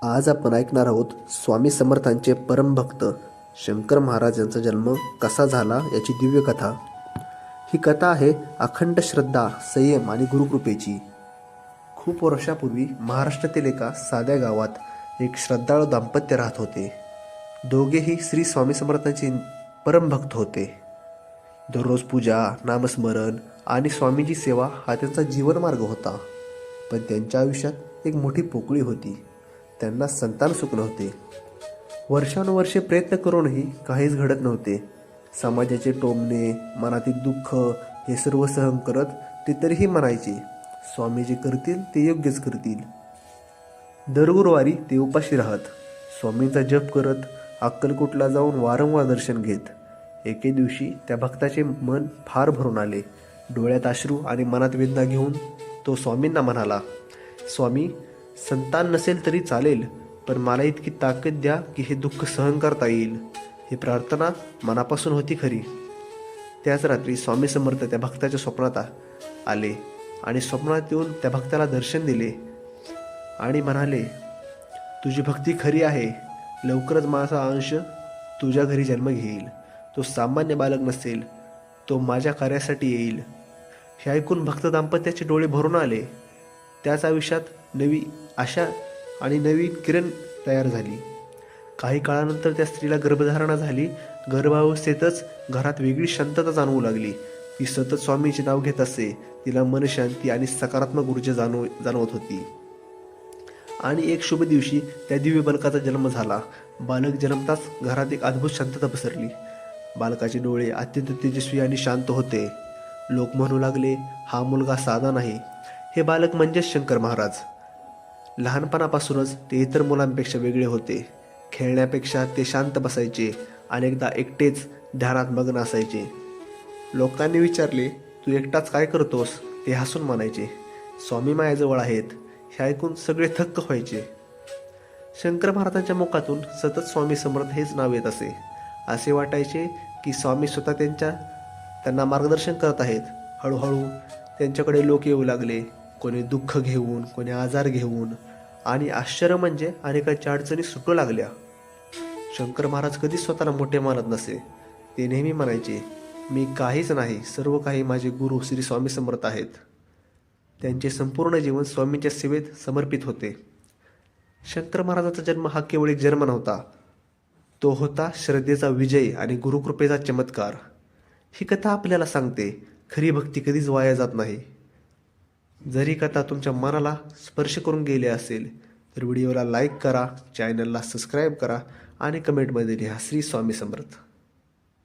आज आपण ऐकणार आहोत स्वामी समर्थांचे परमभक्त शंकर महाराज यांचा जन्म कसा झाला याची दिव्य कथा। ही कथा आहे अखंड श्रद्धा, संयम आणि गुरुकृपेची। खूप वर्षापूर्वी महाराष्ट्रातील एका साध्या गावात एक श्रद्धाळू दाम्पत्य राहत होते। दोघेही श्री स्वामी समर्थांचे परमभक्त होते। दररोज पूजा, नामस्मरण आणि स्वामींची सेवा हा त्यांचा जीवनमार्ग होता। पण त्यांच्या आयुष्यात एक मोठी पोकळी होती। त्यांना संतान सुख नव्हते। वर्षानुवर्षे प्रयत्न करूनही काहीच घडत नव्हते। समाजाचे टोमणे, मनातील दुःख हे सर्व सहन करत ते तरीही म्हणायचे, स्वामी जे करतील ते योग्यच करतील। दर गुरुवारी ते उपाशी राहत, स्वामींचा जप करत, अक्कलकोटला जाऊन वारंवार दर्शन घेत। एके दिवशी त्या भक्ताचे मन फार भरून आले। डोळ्यात अश्रू आणि मनात वेदना घेऊन तो स्वामींना म्हणाला, स्वामी, संतान नसेल तरी चालेल, पण मला इतकी ताकद द्या की हे दुःख सहन करता येईल। ही प्रार्थना मनापासून होती खरी। त्याच रात्री स्वामी समर्थ त्या भक्ताच्या स्वप्नात आले आणि स्वप्नात येऊन त्या भक्ताला दर्शन दिले आणि म्हणाले, तुझी भक्ती खरी आहे, लवकरच माझा अंश तुझ्या घरी जन्म घेईल। तो सामान्य बालक नसेल, तो माझ्या कार्यासाठी येईल। हे ऐकून भक्त दाम्पत्याचे डोळे भरून आले। त्याच आयुष्यात नवी आशा आणि नवीन किरण तयार झाली। काही काळानंतर त्या स्त्रीला गर्भधारणा झाली। गर्भावस्थेतच घरात वेगळी शांतता जाणवू लागली। ती सतत स्वामींचे नाव घेत असे। तिला मनशांती आणि सकारात्मक ऊर्जा जाणवत होती। आणि एक शुभ दिवशी त्या दिव्य बालकाचा जन्म झाला। बालक जन्मताच घरात एक अद्भुत शांतता पसरली। बालकाचे डोळे अत्यंत तेजस्वी आणि शांत होते। लोक म्हणू लागले, हा मुलगा साधा नाही, हे बालक म्हणजेच शंकर महाराज। लहानपणापासूनच ते इतर मुलांपेक्षा वेगळे होते। खेळण्यापेक्षा ते शांत बसायचे, अनेकदा एकटेच ध्यानात मग्न असायचे। लोकांनी विचारले, तू एकटाच काय करतोस? ते हसून म्हणायचे, स्वामी माझ्याजवळ आहेत। हे ऐकून सगळे थक्क व्हायचे। शंकर महाराजांच्या मुखातून सतत स्वामी समर्थ हेच नाव येत असे। असे वाटायचे की स्वामी स्वतः त्यांना मार्गदर्शन करत आहेत। हळूहळू त्यांच्याकडे लोक येऊ लागले, कोणी दुःख घेऊन, कोणी आजार घेऊन, आणि आश्चर्य म्हणजे अनेकांच्या अडचणी सुटू लागल्या। शंकर महाराज कधीच स्वतःला मोठे मानत नसे। ते नेहमी म्हणायचे, मी काहीच नाही, सर्व काही माझे गुरु श्री स्वामी समर्थ आहेत। त्यांचे संपूर्ण जीवन स्वामींच्या सेवेत समर्पित होते। शंकर महाराजांचा जन्म हा केवळ एक जन्म नव्हता, तो होता श्रद्धेचा विजय आणि गुरुकृपेचा चमत्कार। ही कथा आपल्याला सांगते, खरी भक्ती कधीच वाया जात नाही। जरी कथा तुमच्या मनाला स्पर्श करून गेली असेल तर व्हिडिओला लाईक करा, चॅनलला सबस्क्राईब करा आणि कमेंटमध्ये लिहा, श्री स्वामी समर्थ।